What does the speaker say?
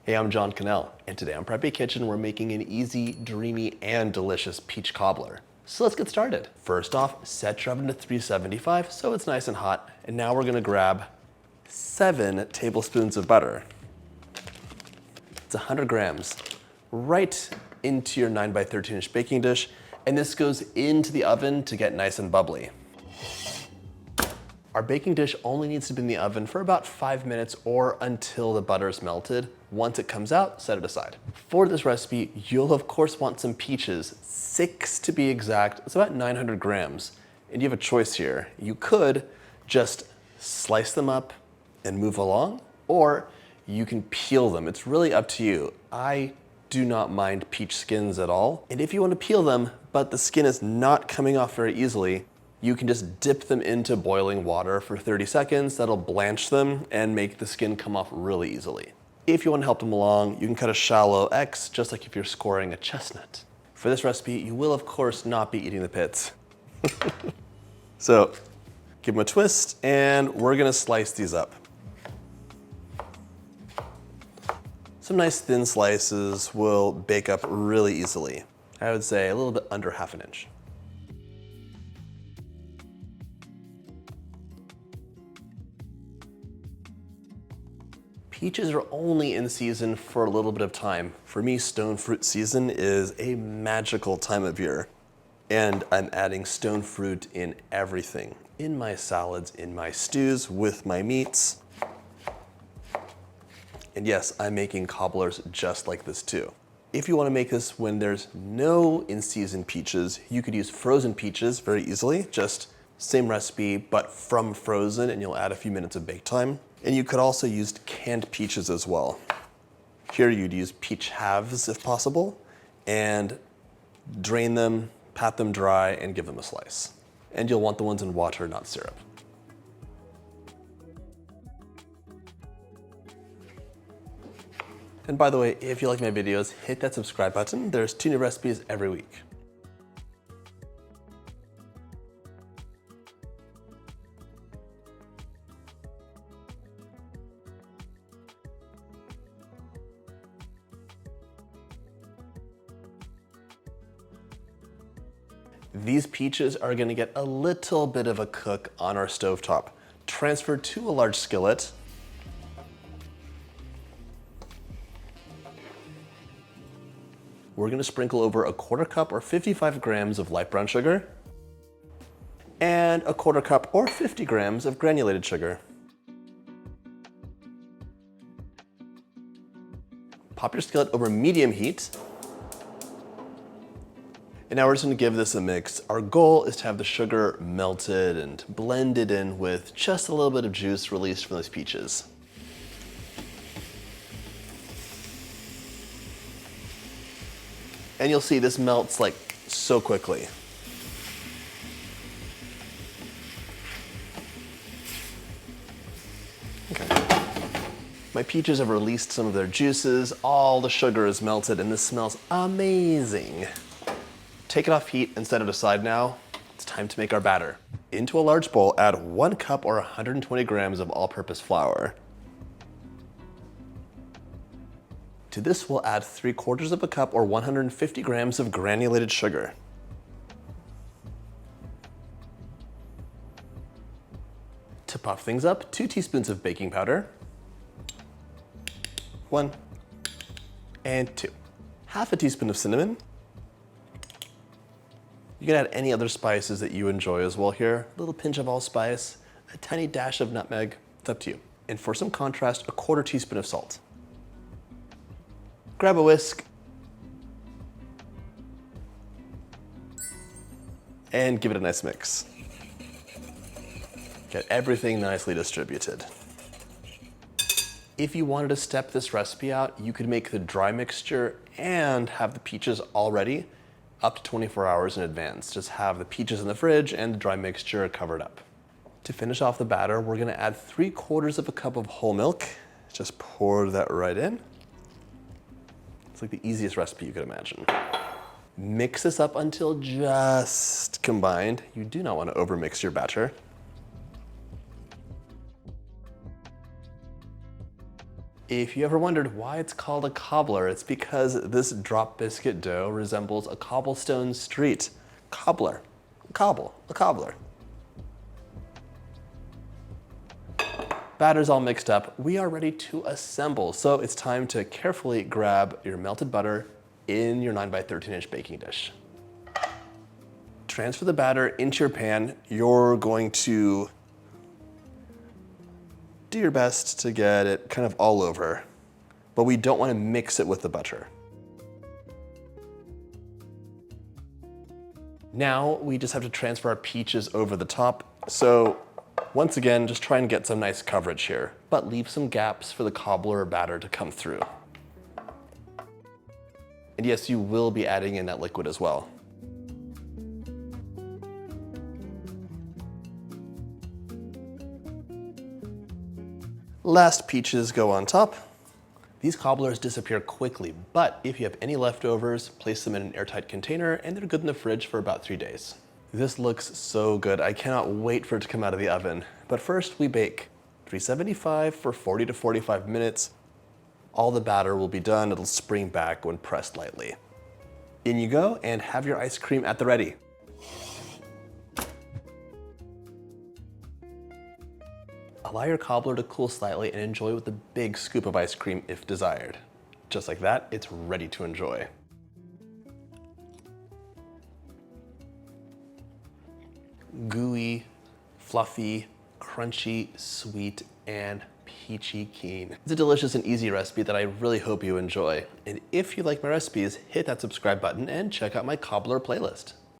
Hey, I'm John Cannell, and today on Preppy Kitchen, we're making an easy, dreamy, and delicious peach cobbler. So let's get started. First off, set your oven to 375 so it's nice and hot. And now we're gonna grab 7 tablespoons of butter. It's 100 grams, right into your 9 by 13 inch baking dish, and this goes into the oven to get nice and bubbly. Our baking dish only needs to be in the oven for about 5 minutes or until the butter is melted. Once it comes out, set it aside. For this recipe, you'll of course want some peaches, 6 to be exact. It's about 900 grams. And you have a choice here. You could just slice them up and move along, or you can peel them. It's really up to you. I do not mind peach skins at all. And if you want to peel them, but the skin is not coming off very easily, you can just dip them into boiling water for 30 seconds. That'll blanch them and make the skin come off really easily. If you want to help them along, you can cut a shallow X, just like if you're scoring a chestnut. For this recipe, you will of course not be eating the pits. So give them a twist, and we're gonna slice these up. Some nice thin slices will bake up really easily. I would say a little bit under 1/2 inch. Peaches are only in season for a little bit of time. For me, stone fruit season is a magical time of year. And I'm adding stone fruit in everything. In my salads, in my stews, with my meats. And yes, I'm making cobblers just like this too. If you want to make this when there's no in-season peaches, you could use frozen peaches very easily. Just same recipe, but from frozen, and you'll add a few minutes of bake time. And you could also use canned peaches as well. Here you'd use peach halves if possible, and drain them, pat them dry, and give them a slice. And you'll want the ones in water, not syrup. And by the way, if you like my videos, hit that subscribe button. There's 2 new recipes every week. These peaches are gonna get a little bit of a cook on our stovetop. Transfer to a large skillet. We're gonna sprinkle over a 1/4 cup or 55 grams of light brown sugar and a 1/4 cup or 50 grams of granulated sugar. Pop your skillet over medium heat. And now we're just gonna give this a mix. Our goal is to have the sugar melted and blended in with just a little bit of juice released from those peaches. And you'll see this melts like so quickly. Okay. My peaches have released some of their juices. All the sugar is melted, and this smells amazing. Take it off heat and set it aside now. It's time to make our batter. Into a large bowl, add 1 cup or 120 grams of all-purpose flour. To this, we'll add 3/4 of a cup or 150 grams of granulated sugar. To puff things up, 2 teaspoons of baking powder. 1 and 2. 1/2 teaspoon of cinnamon. You can add any other spices that you enjoy as well here. A little pinch of allspice, a tiny dash of nutmeg, it's up to you. And for some contrast, a 1/4 teaspoon of salt. Grab a whisk and give it a nice mix. Get everything nicely distributed. If you wanted to step this recipe out, you could make the dry mixture and have the peaches all ready up to 24 hours in advance. Just have the peaches in the fridge and the dry mixture covered up. To finish off the batter, we're gonna add 3/4 of a cup of whole milk. Just pour that right in. It's like the easiest recipe you could imagine. Mix this up until just combined. You do not want to overmix your batter. If you ever wondered why it's called a cobbler, it's because this drop biscuit dough resembles a cobblestone street. Cobbler, cobble, a cobbler. Batter's all mixed up, we are ready to assemble. So it's time to carefully grab your melted butter in your 9x13" baking dish. Transfer the batter into your pan. You're going to do your best to get it kind of all over, but we don't want to mix it with the butter. Now we just have to transfer our peaches over the top. So once again, just try and get some nice coverage here, but leave some gaps for the cobbler batter to come through. And yes, you will be adding in that liquid as well. Last peaches go on top. These cobblers disappear quickly, but if you have any leftovers, place them in an airtight container and they're good in the fridge for about 3 days. This looks so good. I cannot wait for it to come out of the oven. But first we bake 375 for 40 to 45 minutes. All the batter will be done. It'll spring back when pressed lightly. In you go and have your ice cream at the ready. Allow your cobbler to cool slightly and enjoy with a big scoop of ice cream if desired. Just like that, it's ready to enjoy. Gooey, fluffy, crunchy, sweet, and peachy keen. It's a delicious and easy recipe that I really hope you enjoy. And if you like my recipes, hit that subscribe button and check out my cobbler playlist.